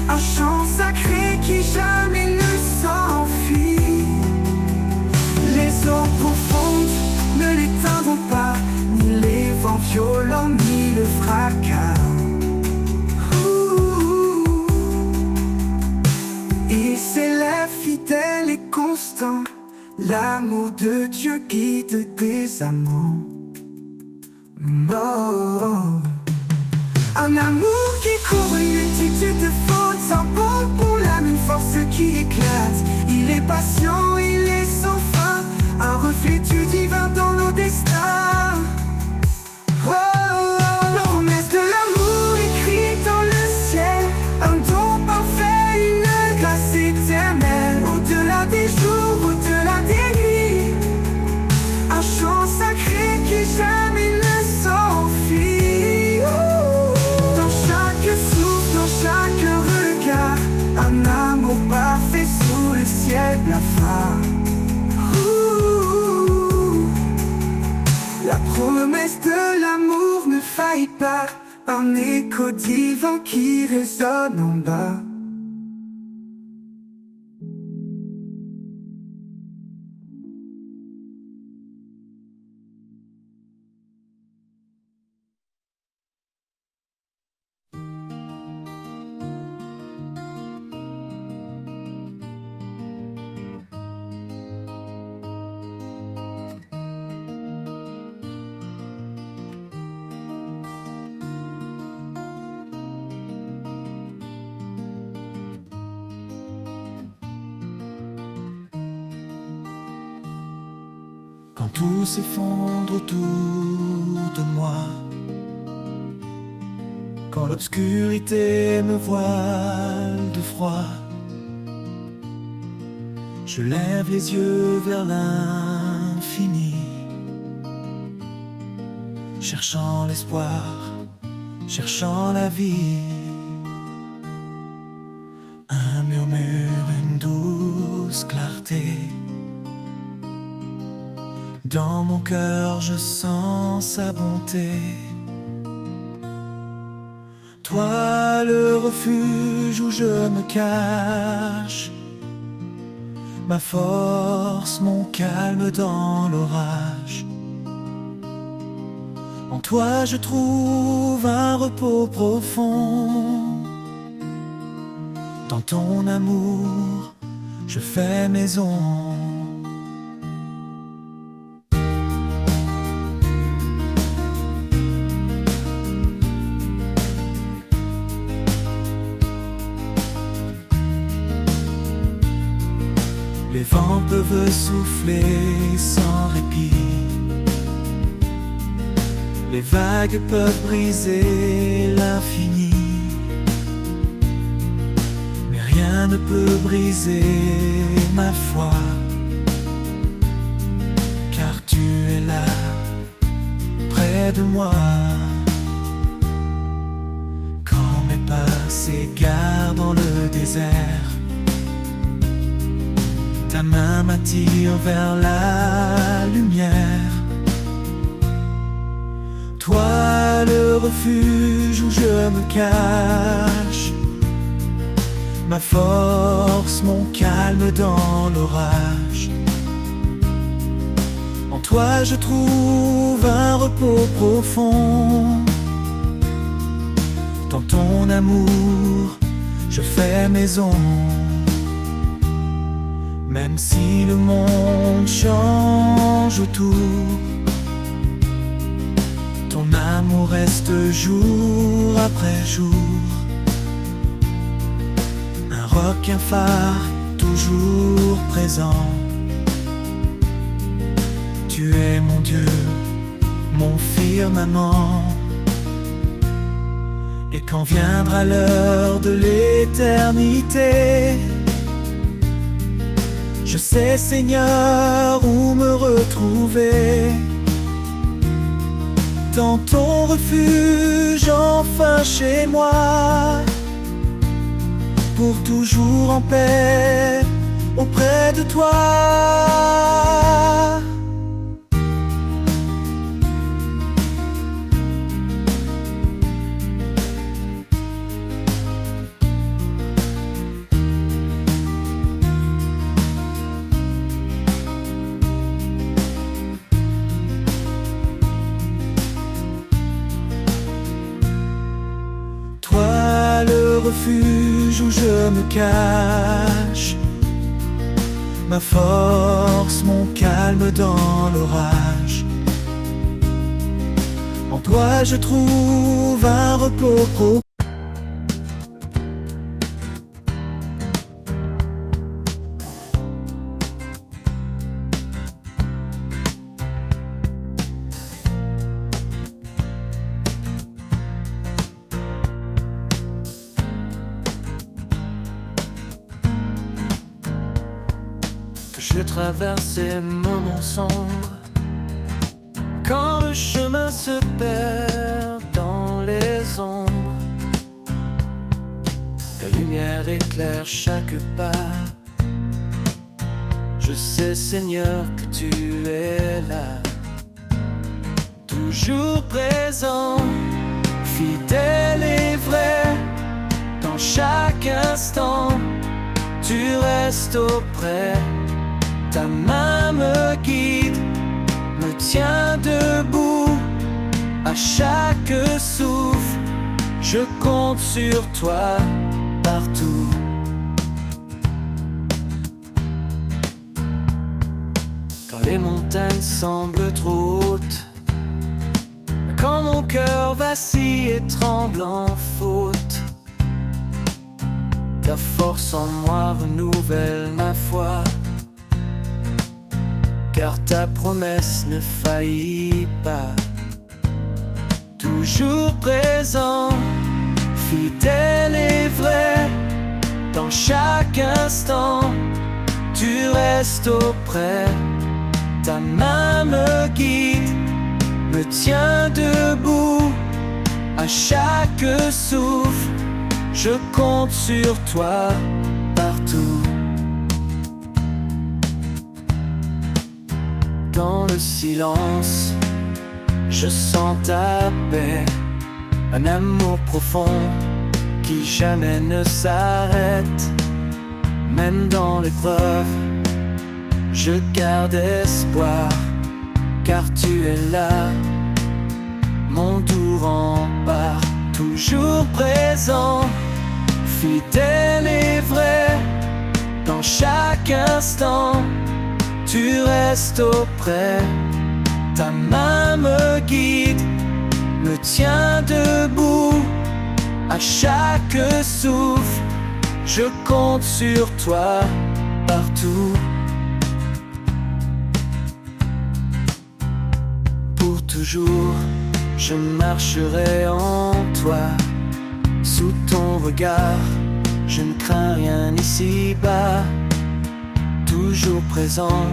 un chant sacré qui jamais ne s'enfuit. Les eaux profondes ne l'éteindront pas, ni les vents violents, ni le fracas. Il s'élève fidèle et constant, l'amour de Dieu guide tes amants. Un amour qui couvre une multitude de fautes, sans bon pour l'âme, une force qui éclate. Il est patient, il est sans fin, un reflet du divin dans nos destins. La promesse de l'amour écrite dans le ciel, un don parfait, une grâce éternelle. Au-delà des jours, au-delà des nuits, un chant sacré qui jamais ne s'enfuit. Dans chaque souffle, dans chaque regard, un amour parfait sous le ciel blafard. La promesse de l'amour ne faillit pas, un écho divin qui résonne en bas. Quand tout s'effondre autour de moi, quand l'obscurité me voile de froid, je lève les yeux vers l'infini, cherchant l'espoir, cherchant la vie. Un murmure, une douce clarté. Dans mon cœur je sens sa bonté. Toi le refuge où je me cache, ma force, mon calme dans l'orage. En toi je trouve un repos profond. Dans ton amour je fais maison. Les vents peuvent souffler sans répit, les vagues peuvent briser l'infini, mais rien ne peut briser ma foi, car tu es là, près de moi. Quand mes pas s'égarent dans le désert, ta main m'attire vers la lumière. Toi le refuge où je me cache, ma force, mon calme dans l'orage. En toi je trouve un repos profond. Dans ton amour je fais maison. Même si le monde change autour, ton amour reste jour après jour. Un roc, un phare, toujours présent. Tu es mon Dieu, mon firmament. Et quand viendra l'heure de l'éternité, je sais, Seigneur, où me retrouver. Dans ton refuge, enfin chez moi, pour toujours en paix auprès de toi. Toi, le refuge où je me cache, ma force, mon calme dans l'orage. En toi je trouve un repos profond. Je traverse ces moments sombres, quand le chemin se perd dans les ombres. Ta lumière éclaire chaque pas. Je sais, Seigneur, que tu es là, toujours présent, fidèle et vrai. Dans chaque instant, tu restes auprès. Ta main me guide, me tient debout. À chaque souffle, je compte sur toi partout. Quand les montagnes semblent trop hautes, quand mon cœur vacille et tremble en faute, ta force en moi renouvelle ma foi. Car ta promesse ne faillit pas. Toujours présent, fidèle et vrai. Dans chaque instant, tu restes auprès. Ta main me guide, me tient debout. À chaque souffle, je compte sur toi partout. Dans le silence, je sens ta paix, un amour profond qui jamais ne s'arrête. Même dans l'épreuve, je garde espoir, car tu es là, mon doux rempart. Toujours présent, fidèle et vrai, dans chaque instant, tu restes auprès. Ta main me guide, me tient debout. À chaque souffle, je compte sur toi partout. Pour toujours, je marcherai en toi. Sous ton regard, je ne crains rien ici-bas. Toujours présent,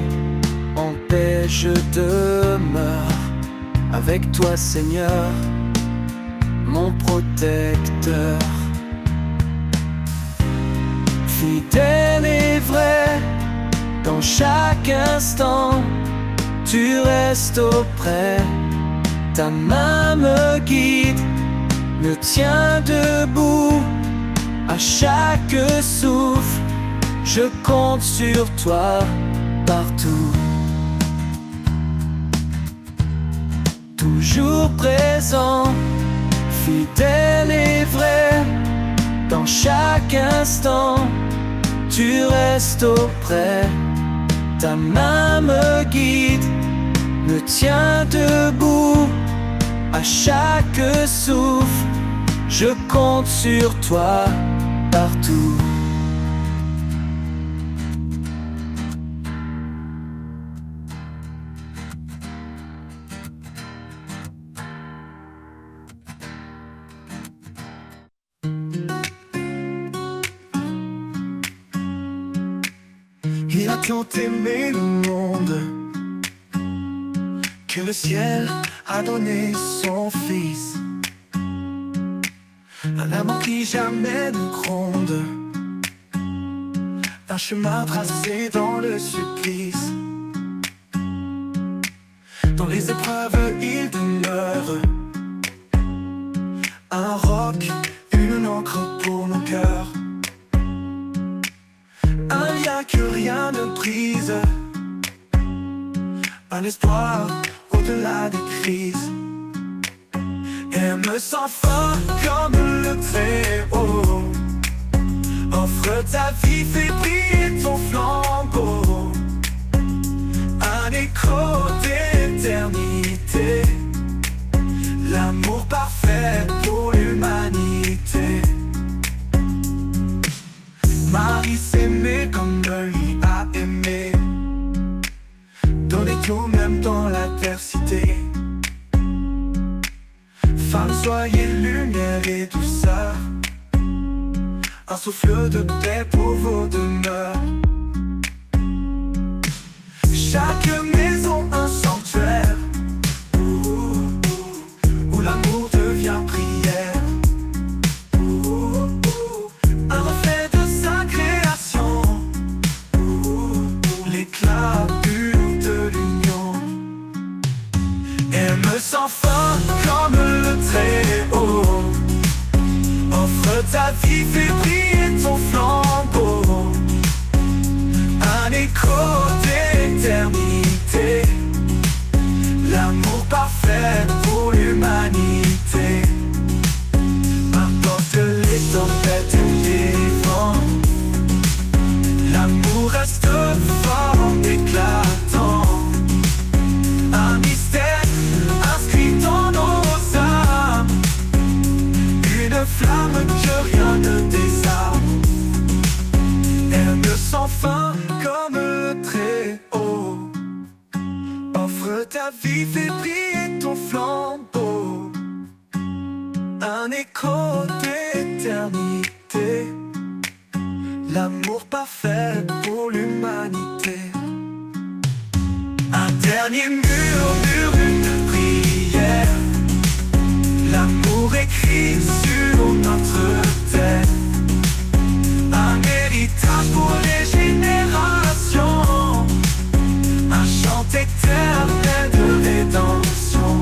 en paix je demeure. Avec toi, Seigneur, mon protecteur. Fidèle et vrai, dans chaque instant, tu restes auprès. Ta main me guide, me tient debout. À chaque souffle, je compte sur toi partout. Toujours présent, fidèle et vrai. Dans chaque instant, tu restes auprès. Ta main me guide, me tient debout. À chaque souffle, je compte sur toi partout. Il a tant aimé le monde que le ciel a donné son fils. Un amour qui jamais ne gronde, un chemin tracé dans le supplice. Dans les épreuves il demeure un roc, une encre pour nos cœurs, un lien que rien ne brise, un espoir au-delà des crises. Aime sans fin comme le Très-Haut, offre ta vie, fais briller ton flambeau, un écho d'éternité, l'amour parfait pour l'humanité. Marie s'aimait comme lui a aimé, donner tout même dans l'adversité. Femme, soyez lumière et douceur, un souffle de paix pour vos demeures. Chaque maison un sanctuaire, où l'amour devient prière, un reflet de sa création, l'éclat pur de l'union. Aime sans fin comme le Très-Haut, offre ta vie, fais briller ton flambeau, un écho d'éternité, l'amour parfait pour l'humanité. M'importe les tempêtes et les vents, l'amour reste fort, éclatant, un mystère inscrit dans nos âmes, une flamme que rien ne désarme. Aime sans fin comme le Très-Haut, offre ta vie, fais briller ton flambeau, un écho d'éternité, l'amour parfait pour l'humanité. Un dernier murmure, une prière, l'amour écrit sur notre terre, un héritage pour les générations, un chant éternel de rédemption.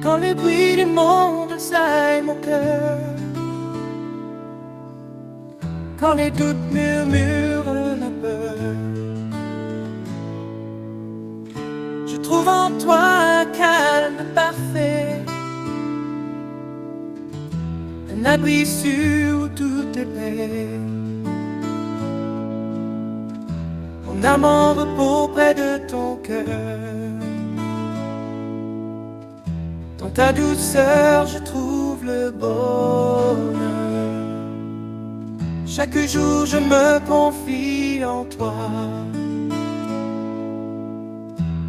Quand les bruits du monde assaillent mon cœur, quand les doutes murmurent la peur, je trouve en toi un calme parfait, un abri sûr où tout est paix. Mon âme en repos près de ton cœur. Dans ta douceur, je trouve le bonheur. Chaque jour, je me confie en toi.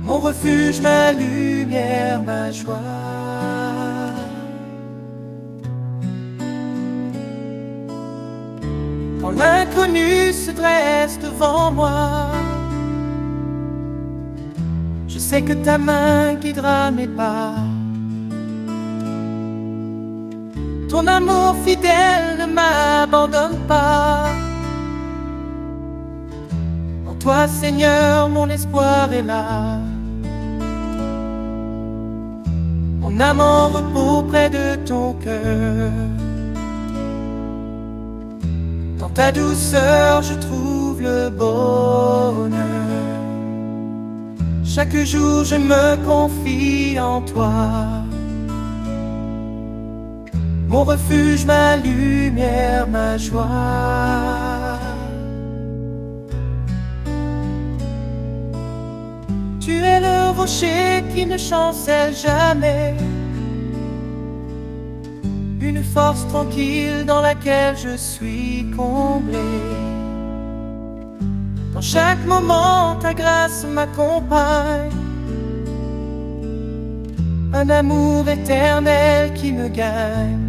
Mon refuge, ma lumière, ma joie. Quand l'inconnu se dresse devant moi, je sais que ta main guidera mes pas. Ton amour fidèle ne m'abandonne pas. En toi, Seigneur, mon espoir est là. Mon âme en repos près de ton cœur. Dans ta douceur, je trouve le bonheur. Chaque jour, je me confie en toi. Mon refuge, ma lumière, ma joie. Tu es le rocher qui ne chancelle jamais. une force tranquille dans laquelle je suis comblé. Dans chaque moment, ta grâce m'accompagne, un amour éternel qui me gagne.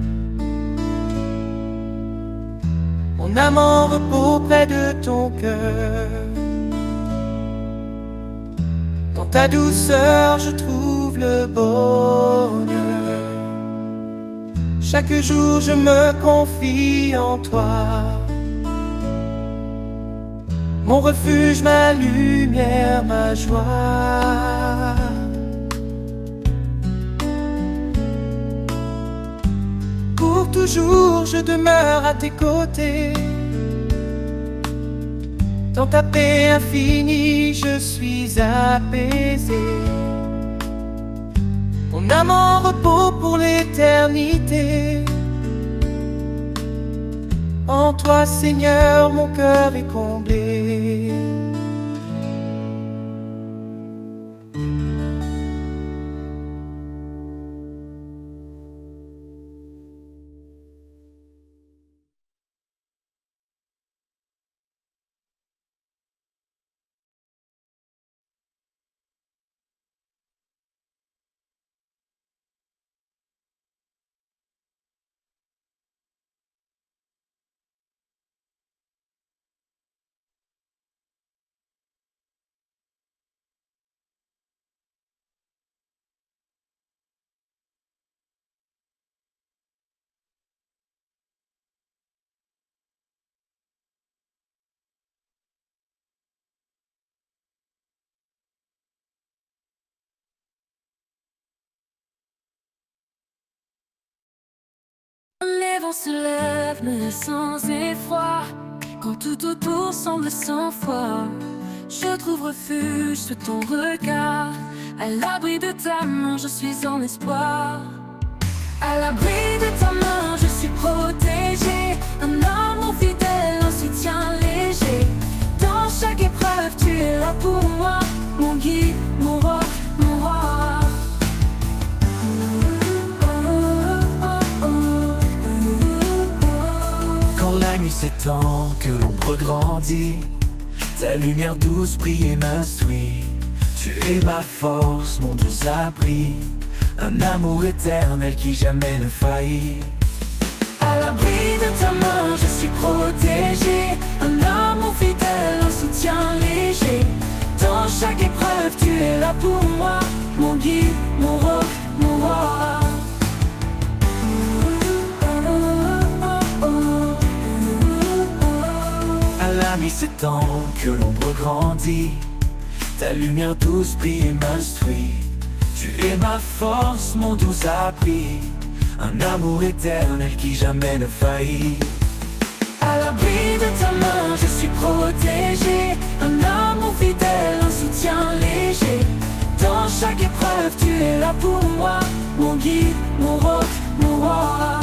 Mon âme en repos près de ton cœur. Dans ta douceur, je trouve le bonheur. Chaque jour, je me confie en toi. Mon refuge, ma lumière, ma joie. Pour toujours, je demeure à tes côtés. Dans ta paix infinie, je suis apaisé. Mon âme en repos pour l'éternité. En toi, Seigneur, mon cœur est comblé. Les vents se lèvent, mais sans effroi. Quand tout autour semble sans foi, je trouve refuge sous ton regard. À l'abri de ta main, je suis en espoir. À l'abri de ta main, je suis protégé. Un amour fidèle, un soutien léger. Dans chaque épreuve, tu es là pour moi. Mon guide, mon roc, mon roi. Quand la nuit s'étend, que l'ombre grandit, ta lumière douce brille et m'instruit. Tu es ma force, mon doux abri, un amour éternel qui jamais ne faillit. À l'abri de ta main, je suis protégé. Un amour fidèle, un soutien léger. Dans chaque épreuve, tu es là pour moi. Mon guide, mon roc, mon roi. À la nuit s'étend, que l'ombre grandit, ta lumière douce brille et m'instruit. Tu es ma force, mon doux abri, un amour éternel qui jamais ne faillit. À l'abri de ta main, je suis protégé. Un amour fidèle, un soutien léger. Dans chaque épreuve, tu es là pour moi. Mon guide, mon roc, mon roi.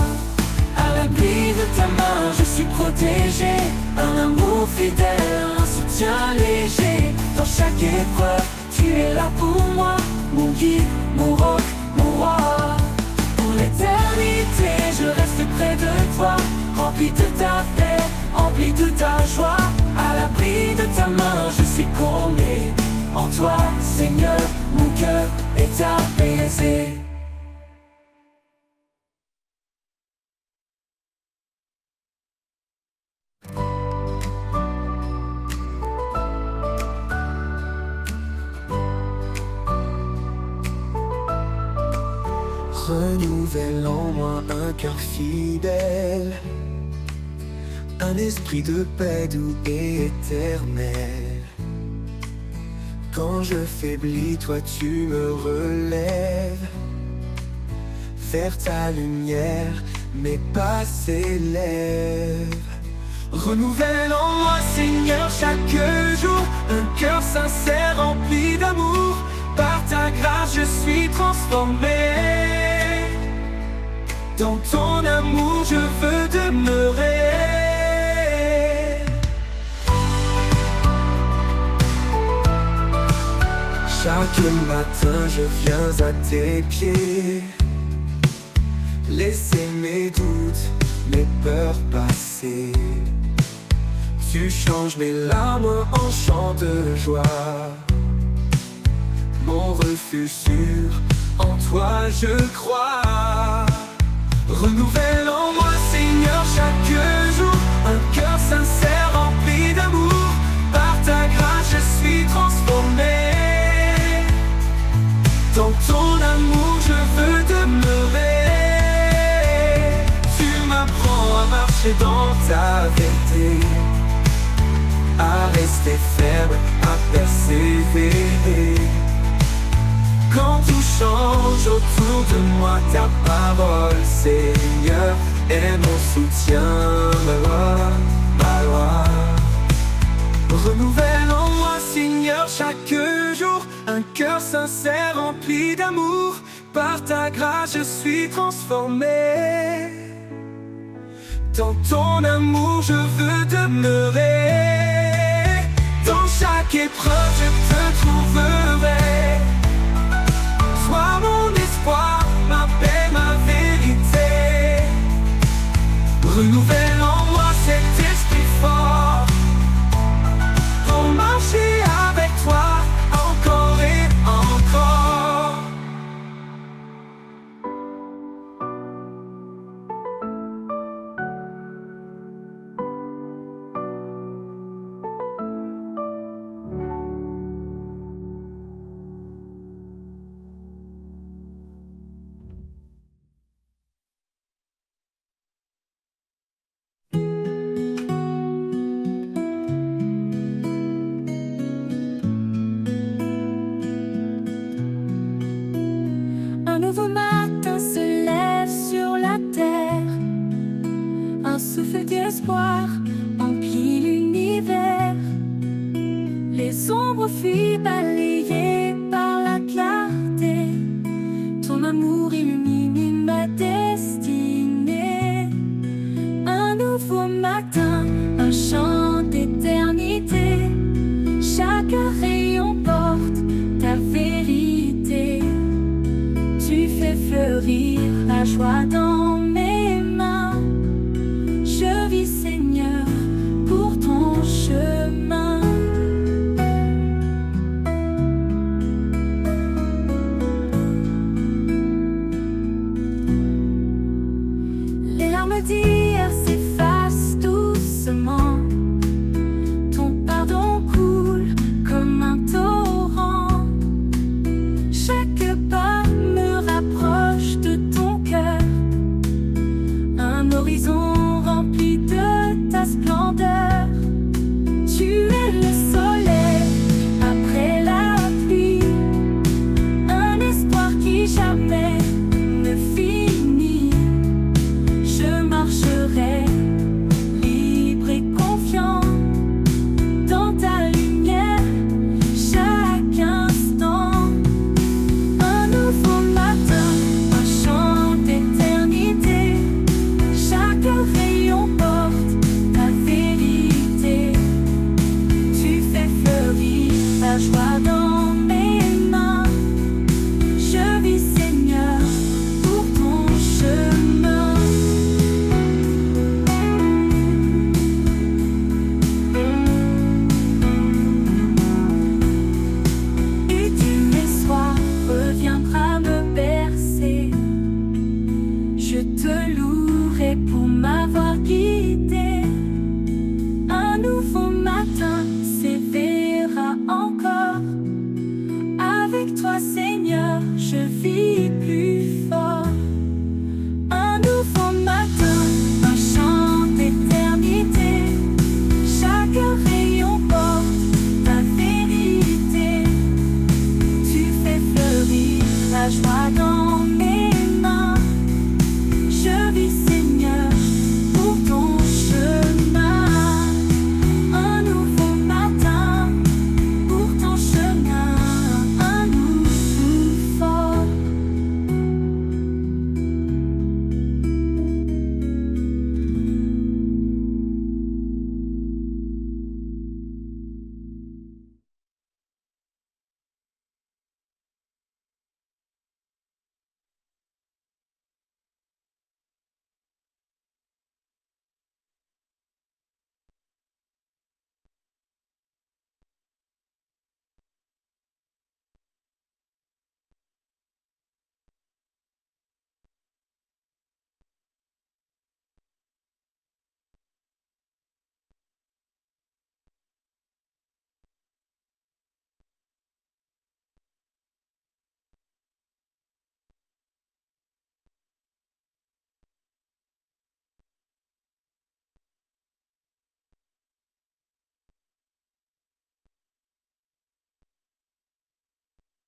À l'abri de ta main, je suis protégé. Un amour fidèle, un soutien léger. Dans chaque épreuve, tu es là pour moi. Mon guide, mon roc, mon roi. Pour l'éternité, je reste près de toi. Rempli de ta paix, rempli de ta joie. À l'abri de ta main, je suis comblé. En toi, Seigneur, mon cœur est apaisé. Renouvelle en moi un cœur fidèle, un esprit de paix doux et éternel. Quand je faiblis, toi tu me relèves. Vers ta lumière, mes pas s'élèvent. Renouvelle en moi, Seigneur, chaque jour un cœur sincère rempli d'amour. Par ta grâce, je suis transformé. Dans ton amour, je veux demeurer. Chaque matin, je viens à tes pieds. laisser mes doutes, mes peurs passer. Tu changes mes larmes en chants de joie. Mon refuge sûr, en toi je crois. Renouvelle en moi, Seigneur, chaque jour un cœur sincère rempli d'amour. Par ta grâce je suis transformé. Dans ton amour je veux demeurer. Tu m'apprends à marcher dans ta vérité, à rester ferme, à persévérer. Quand tout change autour de moi, ta parole, Seigneur, est mon soutien, ma loi. Renouvelle en moi, Seigneur, chaque jour un cœur sincère rempli d'amour. Par ta grâce je suis transformé. Dans ton amour je veux demeurer. Dans chaque épreuve je